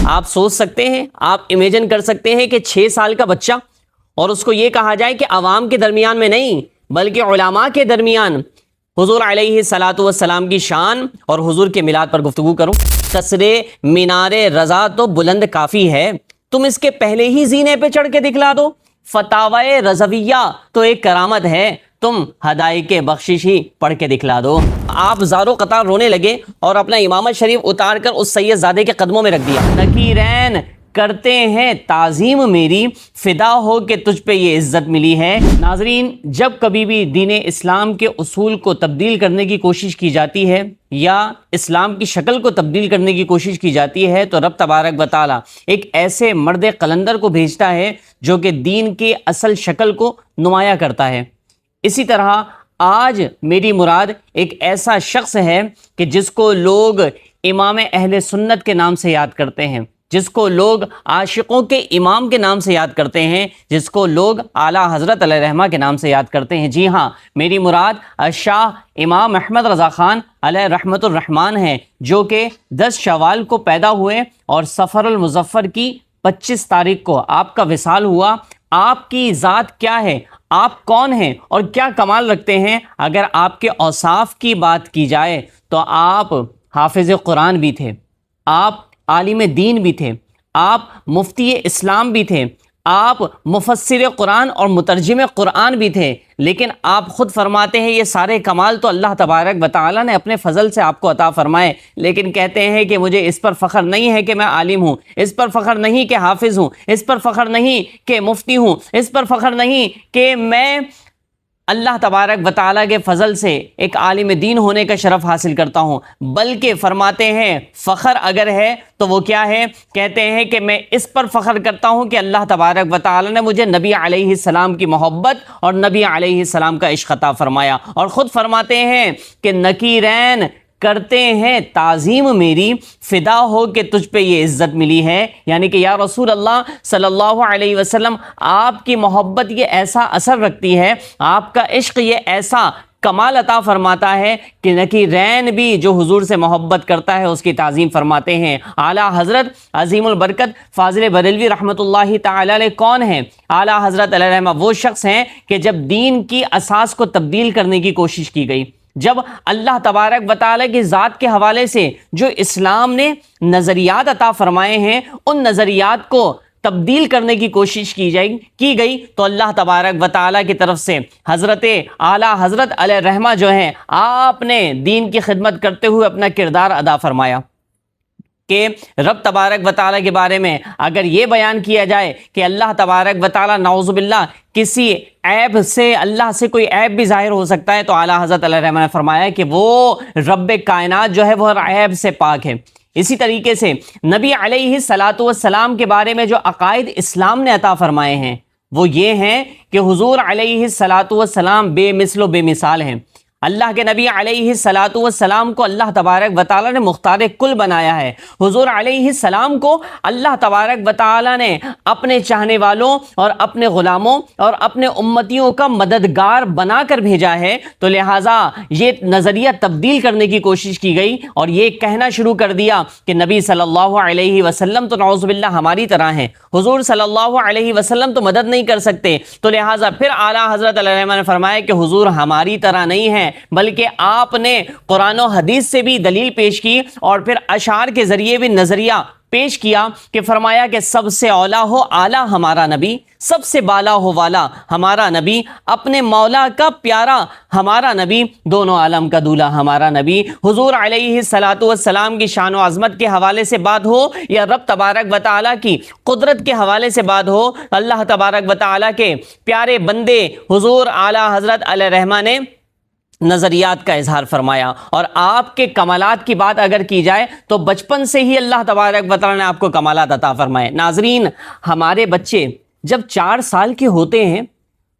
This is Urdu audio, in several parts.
آپ سوچ سکتے ہیں، آپ امیجن کر سکتے ہیں کہ 6 سال کا بچہ، اور اس کو یہ کہا جائے کہ عوام کے درمیان میں نہیں بلکہ علماء کے درمیان حضور علیہ الصلاۃ والسلام کی شان اور حضور کے میلاد پر گفتگو کروں۔ قصر مینار رضا تو بلند کافی ہے، تم اس کے پہلے ہی زینے پہ چڑھ کے دکھلا دو۔ فتاوی رضویہ تو ایک کرامت ہے، تم ہدایق بخشش ہی پڑھ کے دکھلا دو۔ آپ زارو قطار رونے لگے اور اپنا امامت شریف اتار کر اس سید زادے کے قدموں میں رکھ دیا۔ نکیرین کرتے ہیں تعظیم میری، فدا ہو کہ تجھ پہ یہ عزت ملی ہے۔ ناظرین، جب کبھی بھی دین اسلام کے اصول کو تبدیل کرنے کی کوشش کی جاتی ہے یا اسلام کی شکل کو تبدیل کرنے کی کوشش کی جاتی ہے تو رب تبارک و تعالی ایک ایسے مرد قلندر کو بھیجتا ہے جو کہ دین کی اصل شکل کو نمایاں کرتا ہے۔ اسی طرح آج میری مراد ایک ایسا شخص ہے کہ جس کو لوگ امام اہل سنت کے نام سے یاد کرتے ہیں، جس کو لوگ عاشقوں کے امام کے نام سے یاد کرتے ہیں، جس کو لوگ اعلیٰ حضرت علیہ رحمہ کے نام سے یاد کرتے ہیں۔ جی ہاں، میری مراد شاہ امام احمد رضا خان علیہ رحمت الرحمن ہیں، جو کہ 10 شوال کو پیدا ہوئے اور صفر المظفر کی 25 تاریخ کو آپ کا وصال ہوا۔ آپ کی ذات کیا ہے، آپ کون ہیں اور کیا کمال رکھتے ہیں؟ اگر آپ کے اوصاف کی بات کی جائے تو آپ حافظ قرآن بھی تھے، آپ عالم دین بھی تھے، آپ مفتی اسلام بھی تھے، آپ مفسر قرآن اور مترجم قرآن بھی تھے، لیکن آپ خود فرماتے ہیں یہ سارے کمال تو اللہ تبارک و تعالیٰ نے اپنے فضل سے آپ کو عطا فرمائے، لیکن کہتے ہیں کہ مجھے اس پر فخر نہیں ہے کہ میں عالم ہوں، اس پر فخر نہیں کہ حافظ ہوں، اس پر فخر نہیں کہ مفتی ہوں، اس پر فخر نہیں کہ میں اللہ تبارک و تعالیٰ کے فضل سے ایک عالم دین ہونے کا شرف حاصل کرتا ہوں، بلکہ فرماتے ہیں فخر اگر ہے تو وہ کیا ہے؟ کہتے ہیں کہ میں اس پر فخر کرتا ہوں کہ اللہ تبارک و تعالیٰ نے مجھے نبی علیہ السلام کی محبت اور نبی علیہ السلام کا عشق عطا فرمایا۔ اور خود فرماتے ہیں کہ نکیرین کرتے ہیں تعظیم میری، فدا ہو کہ تجھ پہ یہ عزت ملی ہے، یعنی کہ یا رسول اللہ صلی اللہ علیہ وسلم، آپ کی محبت یہ ایسا اثر رکھتی ہے، آپ کا عشق یہ ایسا کمال عطا فرماتا ہے کہ نکیرین بھی جو حضور سے محبت کرتا ہے اس کی تعظیم فرماتے ہیں۔ اعلیٰ حضرت عظیم البرکت فاضل بریلوی رحمۃ اللہ تعالی علیہ کون ہیں؟ اعلیٰ حضرت علیہ رحمہ وہ شخص ہیں کہ جب دین کی اساس کو تبدیل کرنے کی کوشش کی گئی، جب اللہ تبارک و تعالیٰ کی ذات کے حوالے سے جو اسلام نے نظریات عطا فرمائے ہیں ان نظریات کو تبدیل کرنے کی کوشش کی گئی تو اللہ تبارک و تعالیٰ کی طرف سے حضرت اعلیٰ حضرت علیہ رحمہ جو ہیں، آپ نے دین کی خدمت کرتے ہوئے اپنا کردار ادا فرمایا کہ رب تبارک و تعالیٰ کے بارے میں اگر یہ بیان کیا جائے کہ اللہ تبارک و تعالیٰ نعوذ باللہ کسی عیب سے، اللہ سے کوئی عیب بھی ظاہر ہو سکتا ہے، تو اعلیٰ حضرت علیہ رحمہ نے فرمایا کہ وہ رب کائنات جو ہے وہ ہر عیب سے پاک ہے۔ اسی طریقے سے نبی علیہ الصلاۃ والسلام کے بارے میں جو عقائد اسلام نے عطا فرمائے ہیں وہ یہ ہیں کہ حضور علیہ الصلاۃ والسلام بے مثل و بے مثال ہیں۔ اللہ کے نبی علیہ الصلاۃ والسلام کو اللہ تبارک و تعالیٰ نے مختار کل بنایا ہے۔ حضور علیہ السلام کو اللہ تبارک و تعالیٰ نے اپنے چاہنے والوں اور اپنے غلاموں اور اپنے امتیوں کا مددگار بنا کر بھیجا ہے، تو لہٰذا یہ نظریہ تبدیل کرنے کی کوشش کی گئی اور یہ کہنا شروع کر دیا کہ نبی صلی اللہ علیہ وسلم تو نعوذ باللہ ہماری طرح ہیں، حضور صلی اللہ علیہ وسلم تو مدد نہیں کر سکتے، تو لہٰذا پھر اعلیٰ حضرت علیہ رحمہ نے فرمایا کہ حضور ہماری طرح نہیں ہیں، بلکہ آپ نے قرآن و حدیث سے بھی دلیل پیش کی اور پھر اشعار کے ذریعے بھی نظریہ پیش کیا کہ فرمایا کہ سب سے اولا ہو اعلیٰ ہمارا نبی، سب سے بالا ہو والا ہمارا نبی، اپنے مولا کا پیارا ہمارا نبی، دونوں عالم کا دولہا ہمارا نبی۔ حضور علیہ الصلاۃ والسلام کی شان و عظمت کے حوالے سے بات ہو یا رب تبارک و تعالیٰ کی قدرت کے حوالے سے بات ہو، اللہ تبارک و تعالیٰ کے پیارے بندے حضور اعلیٰ حضرت علیہ رحمہ نے نظریات کا اظہار فرمایا۔ اور آپ کے کمالات کی بات اگر کی جائے تو بچپن سے ہی اللہ تبارک و تعالیٰ نے آپ کو کمالات عطا فرمائے۔ ناظرین، ہمارے بچے جب 4 سال کے ہوتے ہیں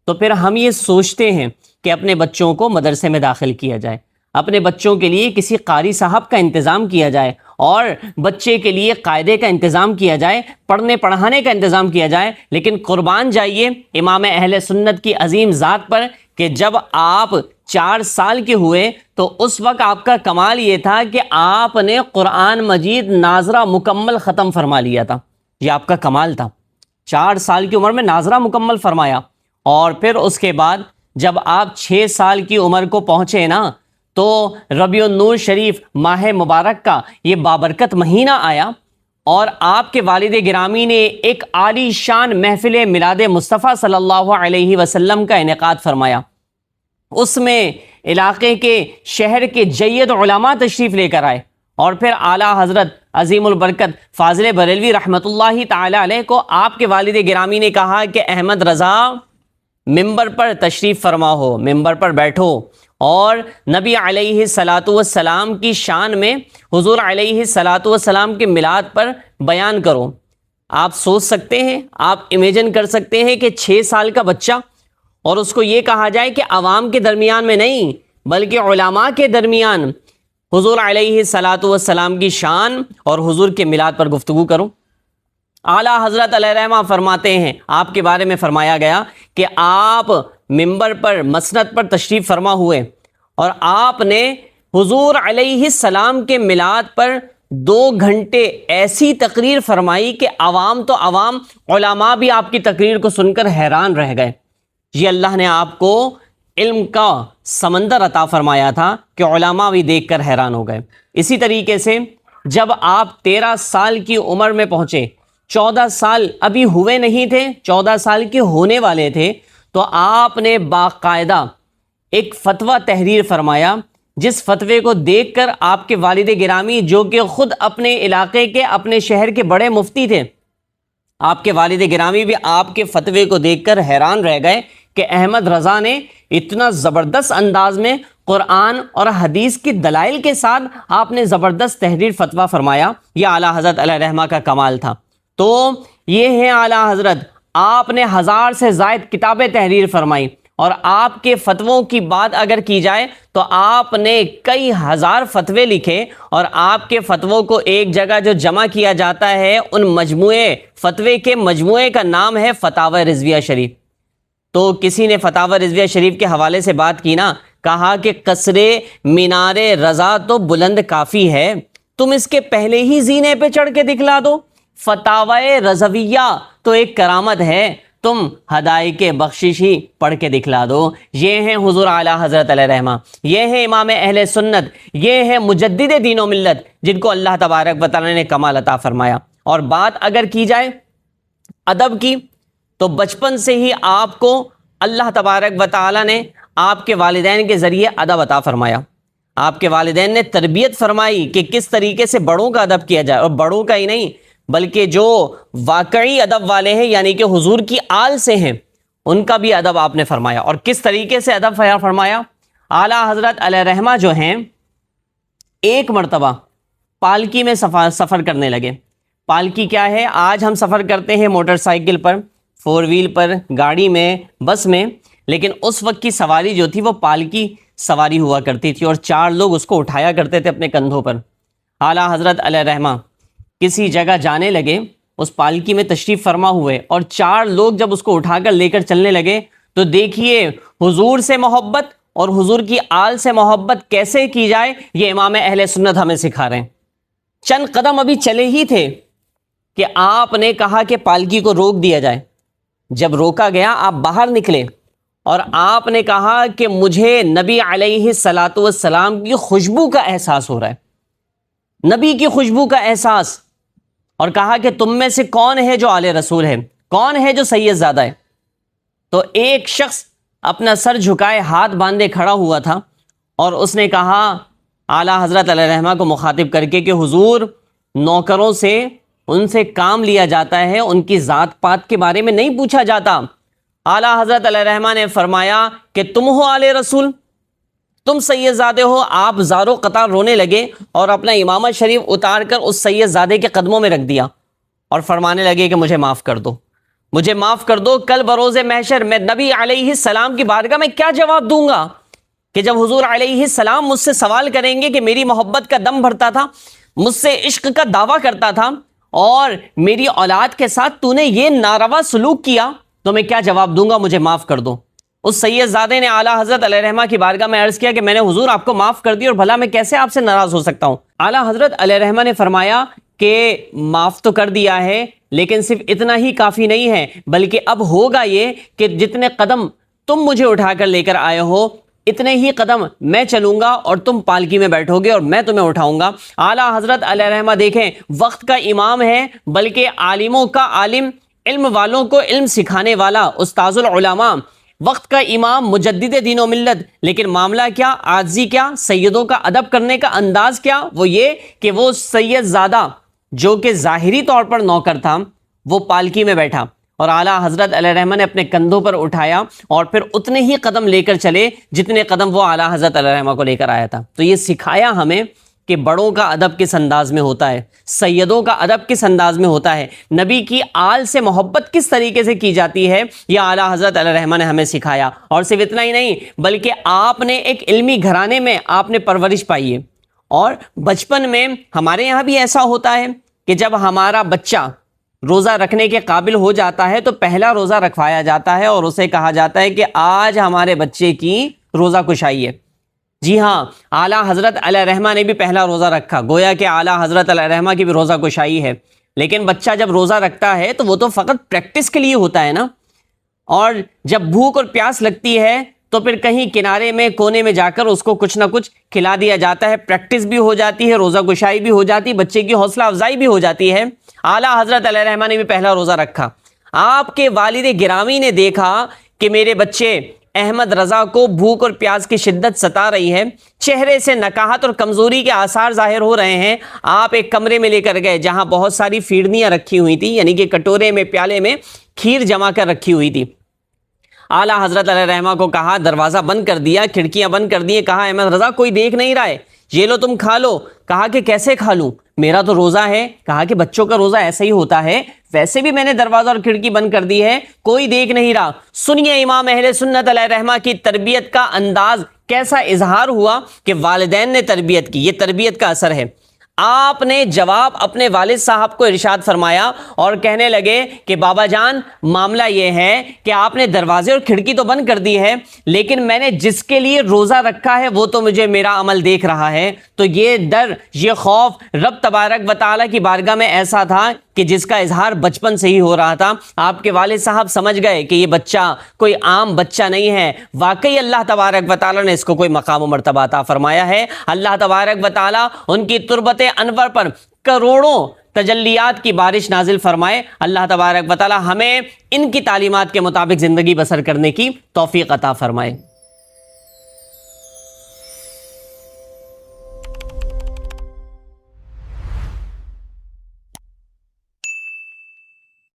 تو پھر ہم یہ سوچتے ہیں کہ اپنے بچوں کو مدرسے میں داخل کیا جائے، اپنے بچوں کے لیے کسی قاری صاحب کا انتظام کیا جائے اور بچے کے لیے قاعدے کا انتظام کیا جائے، پڑھنے پڑھانے کا انتظام کیا جائے، لیکن قربان جائیے امام اہل سنت کی عظیم ذات پر کہ جب آپ 4 سال کے ہوئے تو اس وقت آپ کا کمال یہ تھا کہ آپ نے قرآن مجید ناظرہ مکمل ختم فرما لیا تھا. یہ آپ کا کمال تھا. 4 سال کی عمر میں ناظرہ مکمل فرمایا. اور پھر اس کے بعد جب آپ 6 سال کی عمر کو پہنچے نا تو ربیع النور شریف ماہ مبارک کا یہ بابرکت مہینہ آیا اور آپ کے والد گرامی نے ایک عالی شان محفل میلاد مصطفیٰ صلی اللہ علیہ وسلم کا انعقاد فرمایا. اس میں علاقے کے شہر کے جید علماء تشریف لے کر آئے اور پھر اعلیٰ حضرت عظیم البرکت فاضل بریلوی رحمۃ اللہ تعالی علیہ کو آپ کے والد گرامی نے کہا کہ احمد رضا ممبر پر تشریف فرما ہو، ممبر پر بیٹھو اور نبی علیہ الصلاۃ والسلام کی شان میں حضور علیہ الصلاۃ والسلام کے میلاد پر بیان کرو. آپ سوچ سکتے ہیں، آپ امیجن کر سکتے ہیں کہ 6 سال کا بچہ اور اس کو یہ کہا جائے کہ عوام کے درمیان میں نہیں بلکہ علماء کے درمیان حضور علیہ الصلاۃ والسلام کی شان اور حضور کے میلاد پر گفتگو کرو. اعلیٰ حضرت علیہ رحمہ فرماتے ہیں، آپ کے بارے میں فرمایا گیا کہ آپ ممبر پر مسند پر تشریف فرما ہوئے اور آپ نے حضور علیہ السلام کے میلاد پر 2 گھنٹے ایسی تقریر فرمائی کہ عوام تو عوام، علماء بھی آپ کی تقریر کو سن کر حیران رہ گئے. یہ اللہ نے آپ کو علم کا سمندر عطا فرمایا تھا کہ علماء بھی دیکھ کر حیران ہو گئے. اسی طریقے سے جب آپ 13 سال کی عمر میں پہنچے، 14 سال ابھی ہوئے نہیں تھے، 14 سال کے ہونے والے تھے، تو آپ نے باقاعدہ ایک فتویٰ تحریر فرمایا جس فتوے کو دیکھ کر آپ کے والد گرامی جو کہ خود اپنے علاقے کے، اپنے شہر کے بڑے مفتی تھے، آپ کے والد گرامی بھی آپ کے فتوے کو دیکھ کر حیران رہ گئے کہ احمد رضا نے اتنا زبردست انداز میں قرآن اور حدیث کی دلائل کے ساتھ آپ نے زبردست تحریر فتویٰ فرمایا. یہ اعلیٰ حضرت علیہ رحمہ کا کمال تھا. تو یہ ہیں اعلیٰ حضرت، آپ نے 1000 سے زائد کتابیں تحریر فرمائی اور آپ کے فتووں کی بات اگر کی جائے تو آپ نے کئی ہزار فتوے لکھے اور آپ کے فتووں کو ایک جگہ جو جمع کیا جاتا ہے ان مجموعے فتوے کے مجموعے کا نام ہے فتاوی رضویہ شریف. تو کسی نے فتاوی رضویہ شریف کے حوالے سے بات کی نا، کہا کہ قصر مینار رضا تو بلند کافی ہے، تم اس کے پہلے ہی زینے پہ چڑھ کے دکھلا دو. فتاوی رضویہ تو ایک کرامت ہے، تم ہدایق بخشش ہی پڑھ کے دکھلا دو. یہ ہیں حضور اعلیٰ حضرت علیہ رحمہ، یہ ہیں امام اہل سنت، یہ ہیں مجدد دین و ملت جن کو اللہ تبارک و تعالی نے کمال عطا فرمایا. اور بات اگر کی جائے ادب کی تو بچپن سے ہی آپ کو اللہ تبارک و تعالی نے آپ کے والدین کے ذریعے ادب عطا فرمایا. آپ کے والدین نے تربیت فرمائی کہ کس طریقے سے بڑوں کا ادب کیا جائے، اور بڑوں کا ہی نہیں بلکہ جو واقعی ادب والے ہیں یعنی کہ حضور کی آل سے ہیں ان کا بھی ادب آپ نے فرمایا. اور کس طریقے سے ادب فرمایا، اعلیٰ حضرت علیہ رحمہ جو ہیں ایک مرتبہ پالکی میں سفر کرنے لگے. پالکی کیا ہے؟ آج ہم سفر کرتے ہیں موٹر سائیکل پر، 4 ویل پر، گاڑی میں، بس میں، لیکن اس وقت کی سواری جو تھی وہ پالکی سواری ہوا کرتی تھی اور 4 لوگ اس کو اٹھایا کرتے تھے اپنے کندھوں پر. اعلیٰ حضرت علیہ رحمہ کسی جگہ جانے لگے، اس پالکی میں تشریف فرما ہوئے اور 4 لوگ جب اس کو اٹھا کر لے کر چلنے لگے تو دیکھیے حضور سے محبت اور حضور کی آل سے محبت کیسے کی جائے یہ امام اہل سنت ہمیں سکھا رہے ہیں. چند قدم ابھی چلے ہی تھے کہ آپ نے کہا کہ پالکی کو روک دیا جائے. جب روکا گیا آپ باہر نکلے اور آپ نے کہا کہ مجھے نبی علیہ الصلاۃ والسلام کی خوشبو کا احساس ہو رہا ہے، نبی کی خوشبو کا احساس. اور کہا کہ تم میں سے کون ہے جو آل رسول ہے، کون ہے جو سید زادہ ہے؟ تو ایک شخص اپنا سر جھکائے ہاتھ باندھے کھڑا ہوا تھا اور اس نے کہا اعلیٰ حضرت علیہ رحمہ کو مخاطب کر کے کہ حضور، نوکروں سے ان سے کام لیا جاتا ہے، ان کی ذات پات کے بارے میں نہیں پوچھا جاتا. اعلیٰ حضرت علیہ رحمہ نے فرمایا کہ تم ہو آل رسول، تم سید زادے ہو. آپ زارو قطار رونے لگے اور اپنا امامت شریف اتار کر اس سید زادے کے قدموں میں رکھ دیا اور فرمانے لگے کہ مجھے معاف کر دو، مجھے معاف کر دو. کل بروز محشر میں نبی علیہ السلام کی بارگاہ میں کیا جواب دوں گا کہ جب حضور علیہ السلام مجھ سے سوال کریں گے کہ میری محبت کا دم بھرتا تھا، مجھ سے عشق کا دعویٰ کرتا تھا اور میری اولاد کے ساتھ تو نے یہ ناروا سلوک کیا، تو میں کیا جواب دوں گا؟ مجھے معاف کر دو. اس سید زادے نے اعلیٰ حضرت علیہ رحمہ کی بارگاہ میں عرض کیا کہ میں نے حضور آپ کو معاف کر دی اور بھلا میں کیسے آپ سے ناراض ہو سکتا ہوں؟ اعلیٰ حضرت علیہ رحمہ نے فرمایا کہ معاف تو کر دیا ہے لیکن صرف اتنا ہی کافی نہیں ہے، بلکہ اب ہوگا یہ کہ جتنے قدم تم مجھے اٹھا کر لے کر آئے ہو اتنے ہی قدم میں چلوں گا اور تم پالکی میں بیٹھو گے اور میں تمہیں اٹھاؤں گا۔ اعلیٰ حضرت علیہ رحمہ دیکھیں وقت کا امام ہے، بلکہ عالموں کا عالم، علم والوں کو علم سکھانے والا، استاذ العلماء، وقت کا امام، مجدد دین و ملت، لیکن معاملہ کیا، عاجزی کیا، سیدوں کا ادب کرنے کا انداز کیا؟ وہ یہ کہ وہ سید زادہ جو کہ ظاہری طور پر نوکر تھا وہ پالکی میں بیٹھا اور اعلیٰ حضرت علیہ رحمہ نے اپنے کندھوں پر اٹھایا اور پھر اتنے ہی قدم لے کر چلے جتنے قدم وہ اعلیٰ حضرت علیہ رحمہ کو لے کر آیا تھا۔ تو یہ سکھایا ہمیں کہ بڑوں کا ادب کس انداز میں ہوتا ہے، سیدوں کا ادب کس انداز میں ہوتا ہے، نبی کی آل سے محبت کس طریقے سے کی جاتی ہے، یہ اعلیٰ حضرت علیہ رحمہ نے ہمیں سکھایا۔ اور صرف اتنا ہی نہیں بلکہ آپ نے ایک علمی گھرانے میں آپ نے پرورش پائی ہے، اور بچپن میں ہمارے یہاں بھی ایسا ہوتا ہے کہ جب ہمارا بچہ روزہ رکھنے کے قابل ہو جاتا ہے تو پہلا روزہ رکھوایا جاتا ہے اور اسے کہا جاتا ہے کہ آج ہمارے بچے کی روزہ کشائی ہے۔ جی ہاں، اعلیٰ حضرت علیہ رحمہ نے بھی پہلا روزہ رکھا، گویا کہ اعلیٰ حضرت علیہ رحمہ کی بھی روزہ کشائی ہے۔ لیکن بچہ جب روزہ رکھتا ہے تو وہ تو فقط پریکٹس کے لیے ہوتا ہے نا، اور جب بھوک اور پیاس لگتی ہے تو پھر کہیں کنارے میں کونے میں جا کر اس کو کچھ نہ کچھ کھلا دیا جاتا ہے، پریکٹس بھی ہو جاتی ہے، روزہ کشائی بھی ہو جاتی ہے، بچے کی حوصلہ افزائی بھی ہو جاتی ہے۔ اعلیٰ حضرت علیہ رحمہ نے بھی پہلا روزہ رکھا۔ آپ کے والد گرامی نے دیکھا کہ میرے بچے احمد رضا کو بھوک اور پیاس کی شدت ستا رہی ہے، چہرے سے نکاہت اور کمزوری کے آثار ظاہر ہو رہے ہیں۔ آپ ایک کمرے میں لے کر گئے جہاں بہت ساری فیڑنیاں رکھی ہوئی تھی، یعنی کہ کٹورے میں، پیالے میں کھیر جما کر رکھی ہوئی تھی۔ اعلیٰ حضرت علیہ رحمہ کو کہا، دروازہ بند کر دیا، کھڑکیاں بند کر دی، کہا احمد رضا کوئی دیکھ نہیں رہا ہے، یہ لو تم کھا لو۔ کہا کہ کیسے کھا لوں، میرا تو روزہ ہے۔ کہا کہ بچوں کا روزہ ایسا ہی ہوتا ہے، ویسے بھی میں نے دروازہ اور کھڑکی بند کر دی ہے، کوئی دیکھ نہیں رہا۔ سنیے امام اہل سنت علیہ رحمہ کی تربیت کا انداز کیسا اظہار ہوا کہ والدین نے تربیت کی، یہ تربیت کا اثر ہے۔ آپ نے جواب اپنے والد صاحب کو ارشاد فرمایا اور کہنے لگے کہ بابا جان معاملہ یہ ہے کہ آپ نے دروازے اور کھڑکی تو بند کر دی ہے، لیکن میں نے جس کے لیے روزہ رکھا ہے وہ تو مجھے میرا عمل دیکھ رہا ہے۔ تو یہ ڈر، یہ خوف رب تبارک و تعالیٰ کی بارگاہ میں ایسا تھا کہ جس کا اظہار بچپن سے ہی ہو رہا تھا۔ آپ کے والد صاحب سمجھ گئے کہ یہ بچہ کوئی عام بچہ نہیں ہے، واقعی اللہ تبارک و تعالیٰ نے اس کو کوئی مقام و مرتبہ عطا فرمایا ہے۔ اللہ تبارک و تعالیٰ ان کی تربت انور پر کروڑوں تجلیات کی بارش نازل فرمائے۔ اللہ تبارک و تعالیٰ ہمیں ان کی تعلیمات کے مطابق زندگی بسر کرنے کی توفیق عطا فرمائے۔